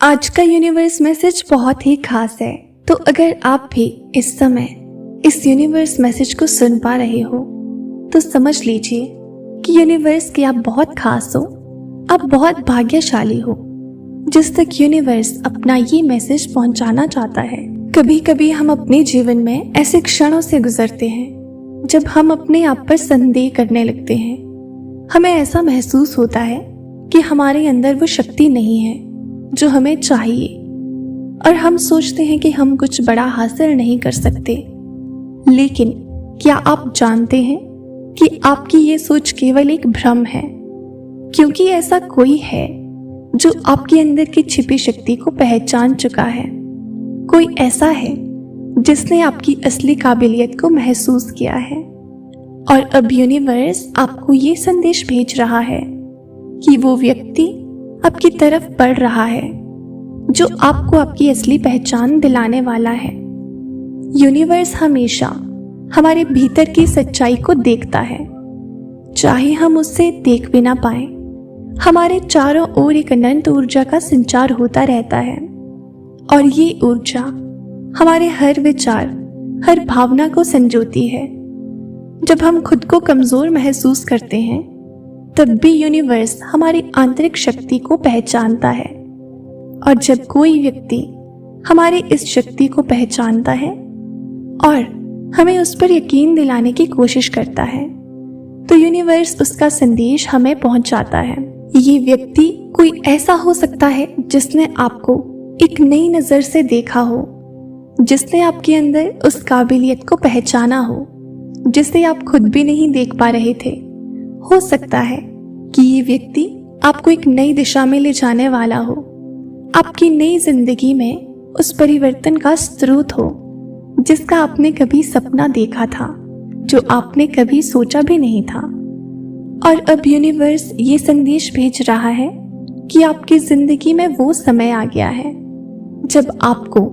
आज का universe message बहुत ही खास है। तो अगर आप भी इस समय इस यूनिवर्स मैसेज को सुन पा रहे हो तो समझ लीजिए कि यूनिवर्स के आप बहुत खास हो, आप बहुत भाग्यशाली हो जिस तक यूनिवर्स अपना ये मैसेज पहुंचाना चाहता है। कभी कभी हम अपने जीवन में ऐसे क्षणों से गुजरते हैं जब हम अपने आप पर संदेह करने लगते हैं। हमें ऐसा महसूस होता है कि हमारे अंदर वो शक्ति नहीं है जो हमें चाहिए, और हम सोचते हैं कि हम कुछ बड़ा हासिल नहीं कर सकते। लेकिन क्या आप जानते हैं कि आपकी ये सोच केवल एक भ्रम है, क्योंकि ऐसा कोई है जो आपके अंदर की छिपी शक्ति को पहचान चुका है। कोई ऐसा है जिसने आपकी असली काबिलियत को महसूस किया है, और अब यूनिवर्स आपको ये संदेश भेज रहा है कि वो व्यक्ति आपकी तरफ बढ़ रहा है जो आपको आपकी असली पहचान दिलाने वाला है। यूनिवर्स हमेशा हमारे भीतर की सच्चाई को देखता है, चाहे हम उससे देख भी ना पाए। हमारे चारों ओर एक अनंत ऊर्जा का संचार होता रहता है, और ये ऊर्जा हमारे हर विचार, हर भावना को संजोती है। जब हम खुद को कमजोर महसूस करते हैं तब भी यूनिवर्स हमारी आंतरिक शक्ति को पहचानता है, और जब कोई व्यक्ति हमारी इस शक्ति को पहचानता है और हमें उस पर यकीन दिलाने की कोशिश करता है तो यूनिवर्स उसका संदेश हमें पहुंचाता है। ये व्यक्ति कोई ऐसा हो सकता है जिसने आपको एक नई नजर से देखा हो, जिसने आपके अंदर उस काबिलियत को पहचाना हो जिसे आप खुद भी नहीं देख पा रहे थे। हो सकता है कि ये व्यक्ति आपको एक नई दिशा में ले जाने वाला हो, आपकी नई जिंदगी में उस परिवर्तन का स्रोत हो जिसका आपने कभी सपना देखा था, जो आपने कभी सोचा भी नहीं था। और अब यूनिवर्स ये संदेश भेज रहा है कि आपकी जिंदगी में वो समय आ गया है जब आपको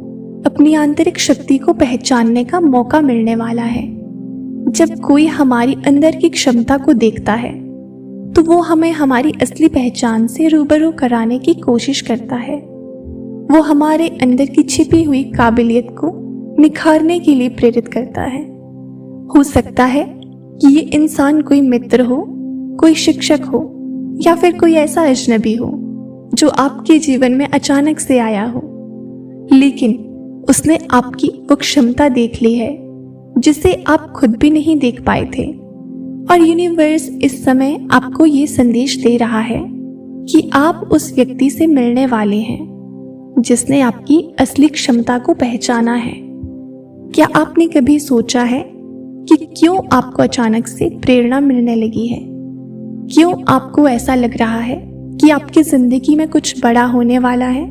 अपनी आंतरिक शक्ति को पहचानने का मौका मिलने वाला है। जब कोई हमारी अंदर की क्षमता को देखता है तो वो हमें हमारी असली पहचान से रूबरू कराने की कोशिश करता है। वो हमारे अंदर की छिपी हुई काबिलियत को निखारने के लिए प्रेरित करता है। हो सकता है कि ये इंसान कोई मित्र हो, कोई शिक्षक हो, या फिर कोई ऐसा अजनबी हो जो आपके जीवन में अचानक से आया हो, लेकिन उसने आपकी वो क्षमता देख ली है जिसे आप खुद भी नहीं देख पाए थे। और यूनिवर्स इस समय आपको ये संदेश दे रहा है कि आप उस व्यक्ति से मिलने वाले हैं जिसने आपकी असली क्षमता को पहचाना है। क्या आपने कभी सोचा है कि क्यों आपको अचानक से प्रेरणा मिलने लगी है? क्यों आपको ऐसा लग रहा है कि आपकी जिंदगी में कुछ बड़ा होने वाला है?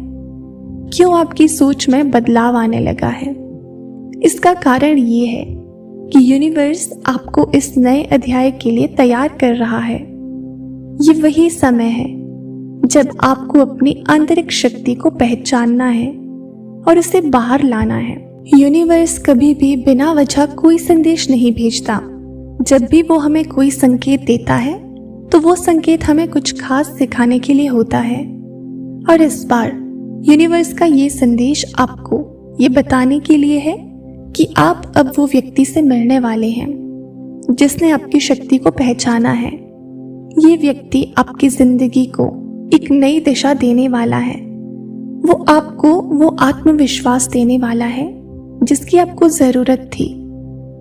क्यों आपकी सोच में बदलाव आने लगा है? इसका कारण ये है कि यूनिवर्स आपको इस नए अध्याय के लिए तैयार कर रहा है। ये वही समय है जब आपको अपनी आंतरिक शक्ति को पहचानना है और उसे बाहर लाना है। यूनिवर्स कभी भी बिना वजह कोई संदेश नहीं भेजता। जब भी वो हमें कोई संकेत देता है तो वो संकेत हमें कुछ खास सिखाने के लिए होता है। और इस बार यूनिवर्स का ये संदेश आपको ये बताने के लिए है कि आप अब वो व्यक्ति से मिलने वाले हैं जिसने आपकी शक्ति को पहचाना है। ये व्यक्ति आपकी जिंदगी को एक नई दिशा देने वाला है। वो आपको वो आत्मविश्वास देने वाला है जिसकी आपको जरूरत थी,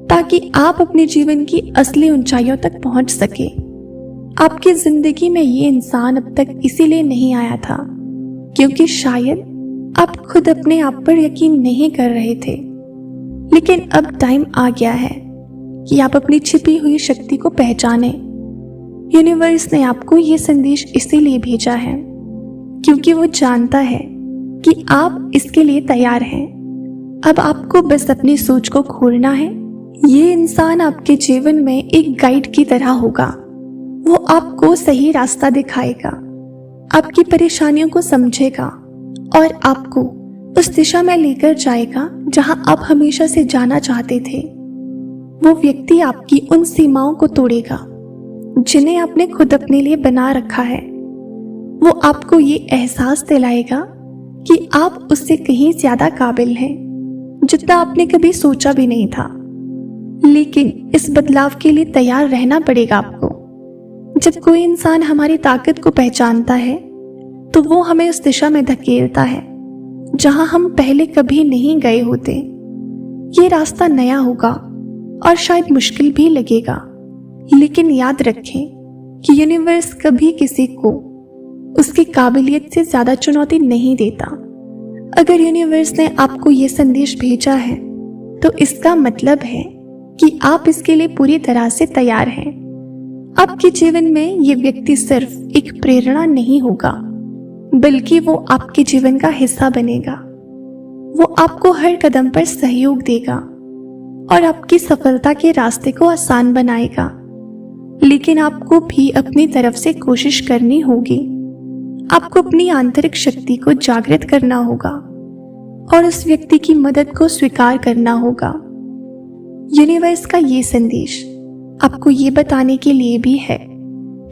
ताकि आप अपने जीवन की असली ऊंचाइयों तक पहुंच सके। आपकी जिंदगी में ये इंसान अब तक इसीलिए नहीं आया था क्योंकि शायद आप खुद अपने आप पर यकीन नहीं कर रहे थे। लेकिन अब टाइम आ गया है कि आप अपनी छिपी हुई शक्ति को पहचाने। यूनिवर्स ने आपको ये संदेश इसीलिए भेजा है क्योंकि वो जानता है कि आप इसके लिए तैयार हैं। अब आपको बस अपनी सोच को खोलना है। ये इंसान आपके जीवन में एक गाइड की तरह होगा। वो आपको सही रास्ता दिखाएगा, आपकी परेशानियों को समझेगा और आपको उस दिशा में लेकर जाएगा जहां आप हमेशा से जाना चाहते थे। वो व्यक्ति आपकी उन सीमाओं को तोड़ेगा जिन्हें आपने खुद अपने लिए बना रखा है। वो आपको ये एहसास दिलाएगा कि आप उससे कहीं ज्यादा काबिल हैं, जितना आपने कभी सोचा भी नहीं था। लेकिन इस बदलाव के लिए तैयार रहना पड़ेगा आपको। जब कोई इंसान हमारी ताकत को पहचानता है तो वो हमें उस दिशा में धकेलता है जहां हम पहले कभी नहीं गए होते। ये रास्ता नया होगा और शायद मुश्किल भी लगेगा, लेकिन याद रखें कि यूनिवर्स कभी किसी को उसकी काबिलियत से ज्यादा चुनौती नहीं देता। अगर यूनिवर्स ने आपको ये संदेश भेजा है तो इसका मतलब है कि आप इसके लिए पूरी तरह से तैयार हैं। आपके जीवन में ये व्यक्ति सिर्फ एक प्रेरणा नहीं होगा, बल्कि वो आपके जीवन का हिस्सा बनेगा। वो आपको हर कदम पर सहयोग देगा और आपकी सफलता के रास्ते को आसान बनाएगा। लेकिन आपको भी अपनी तरफ से कोशिश करनी होगी। आपको अपनी आंतरिक शक्ति को जागृत करना होगा और उस व्यक्ति की मदद को स्वीकार करना होगा। यूनिवर्स का ये संदेश आपको ये बताने के लिए भी है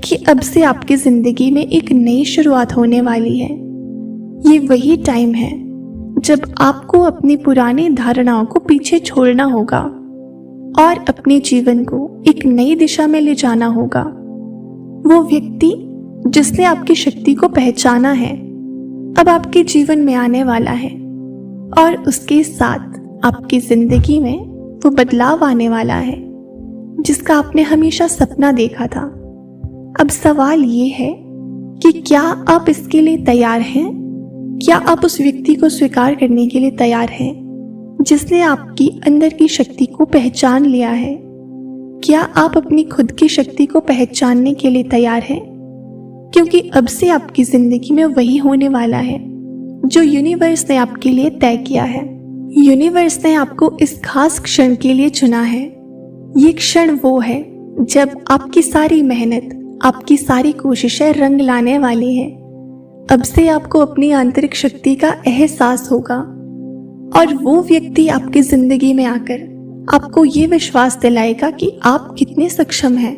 कि अब से आपकी जिंदगी में एक नई शुरुआत होने वाली है। ये वही टाइम है जब आपको अपनी पुरानी धारणाओं को पीछे छोड़ना होगा और अपने जीवन को एक नई दिशा में ले जाना होगा। वो व्यक्ति जिसने आपकी शक्ति को पहचाना है अब आपके जीवन में आने वाला है और उसके साथ आपकी जिंदगी में वो बदलाव आने वाला है जिसका आपने हमेशा सपना देखा था। अब सवाल ये है कि क्या आप इसके लिए तैयार हैं? क्या आप उस व्यक्ति को स्वीकार करने के लिए तैयार हैं जिसने आपकी अंदर की शक्ति को पहचान लिया है? क्या आप अपनी खुद की शक्ति को पहचानने के लिए तैयार हैं? क्योंकि अब से आपकी जिंदगी में वही होने वाला है जो यूनिवर्स ने आपके लिए तय किया है। यूनिवर्स ने आपको इस खास क्षण के लिए चुना है। ये क्षण वो है जब आपकी सारी मेहनत, आपकी सारी कोशिशें रंग लाने वाली हैं। अब से आपको अपनी आंतरिक शक्ति का एहसास होगा और वो व्यक्ति आपकी जिंदगी में आकर आपको ये विश्वास दिलाएगा कि आप कितने सक्षम हैं।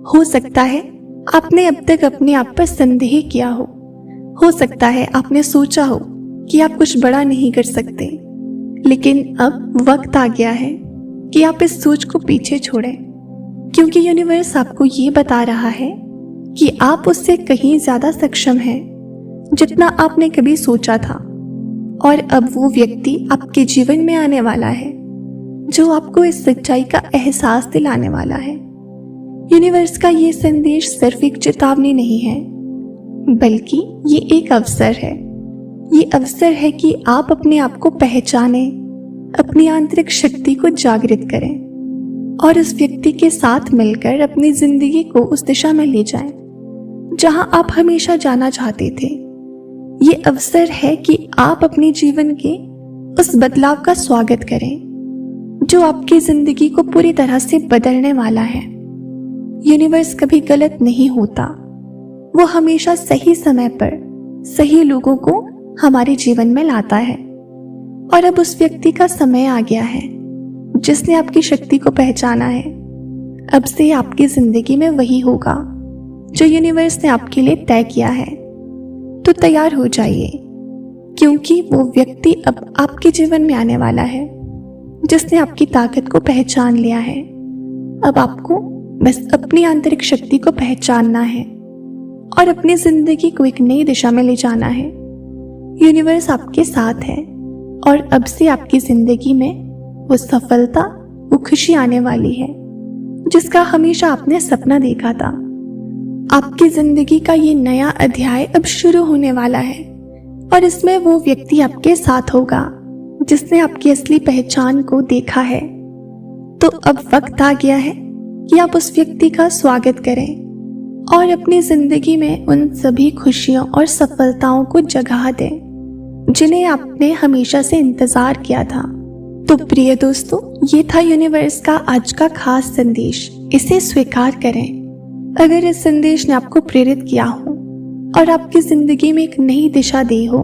हो सकता है आपने अब तक अपने आप पर संदेह किया हो सकता है आपने सोचा हो कि आप कुछ बड़ा नहीं कर सकते, लेकिन अब वक्त आ गया है कि आप इस सोच को पीछे छोड़ें, क्योंकि यूनिवर्स आपको ये बता रहा है कि आप उससे कहीं ज्यादा सक्षम हैं जितना आपने कभी सोचा था। और अब वो व्यक्ति आपके जीवन में आने वाला है जो आपको इस सच्चाई का एहसास दिलाने वाला है। यूनिवर्स का ये संदेश सिर्फ एक चेतावनी नहीं है, बल्कि ये एक अवसर है। ये अवसर है कि आप अपने आप को पहचानें, अपनी आंतरिक शक्ति को जागृत करें और उस व्यक्ति के साथ मिलकर अपनी जिंदगी को उस दिशा में ले जाएं जहां आप हमेशा जाना चाहते थे। ये अवसर है कि आप अपने जीवन के उस बदलाव का स्वागत करें जो आपकी जिंदगी को पूरी तरह से बदलने वाला है। यूनिवर्स कभी गलत नहीं होता, वो हमेशा सही समय पर सही लोगों को हमारे जीवन में लाता है। और अब उस व्यक्ति का समय आ गया है जिसने आपकी शक्ति को पहचाना है। अब से आपकी जिंदगी में वही होगा जो यूनिवर्स ने आपके लिए तय किया है। तो तैयार हो जाइए, क्योंकि वो व्यक्ति अब आपके जीवन में आने वाला है जिसने आपकी ताकत को पहचान लिया है। अब आपको बस अपनी आंतरिक शक्ति को पहचानना है और अपनी जिंदगी को एक नई दिशा में ले जाना है। यूनिवर्स आपके साथ है और अब से आपकी जिंदगी में वो सफलता, वो खुशी आने वाली है जिसका हमेशा आपने सपना देखा था। आपकी जिंदगी का ये नया अध्याय अब शुरू होने वाला है और इसमें वो व्यक्ति आपके साथ होगा जिसने आपकी असली पहचान को देखा है। तो अब वक्त आ गया है कि आप उस व्यक्ति का स्वागत करें और अपनी जिंदगी में उन सभी खुशियों और सफलताओं को जगह दें जिन्हें आपने हमेशा से इंतजार किया था। तो प्रिय दोस्तों, ये था यूनिवर्स का आज का खास संदेश। इसे स्वीकार करें। अगर इस संदेश ने आपको प्रेरित किया हो और आपकी जिंदगी में एक नई दिशा दी हो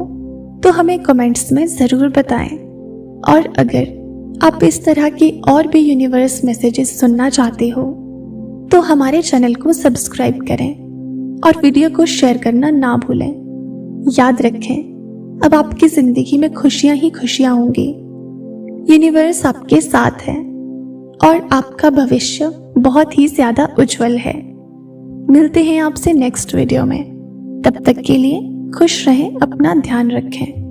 तो हमें कमेंट्स में जरूर बताएं। और अगर आप इस तरह के और भी यूनिवर्स मैसेजेस सुनना चाहते हो तो हमारे चैनल को सब्सक्राइब करें और वीडियो को शेयर करना ना भूलें। याद रखें, अब आपकी जिंदगी में खुशियां ही खुशियां होंगी। यूनिवर्स आपके साथ है और आपका भविष्य बहुत ही ज्यादा उज्जवल है। मिलते हैं आपसे नेक्स्ट वीडियो में। तब तक के लिए खुश रहें, अपना ध्यान रखें।